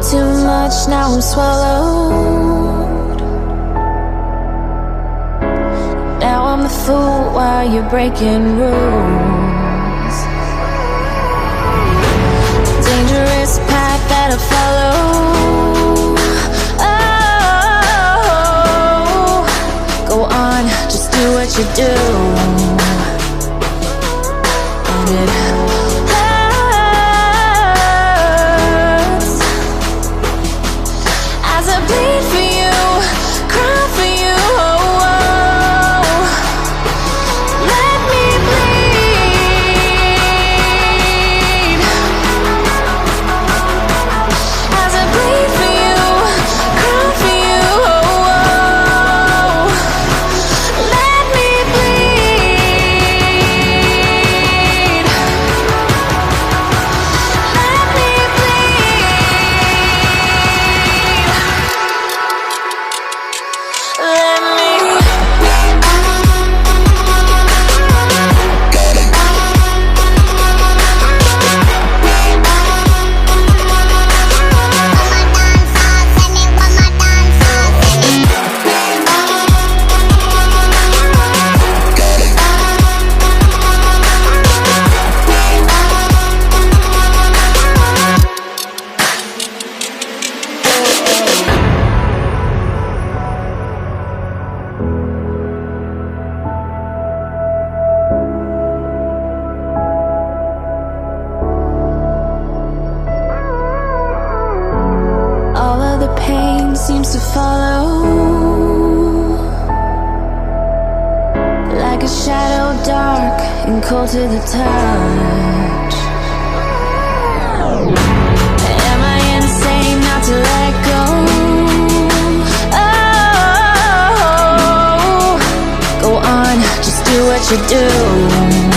too much, now I'm swallowed. Now I'm the fool while you're breaking rules. Dangerous path that I follow. Oh, go on, just do what you do. And it hurts as I bleed for you, cry for you. Oh, oh. Let me bleed as I bleed for you, cry for you. Oh, oh. Let me bleed. Let me bleed. Let me. All of the pain seems to follow, like a shadow, dark and cold to the touch. Am I insane not to let go? Oh, go on, just do what you do.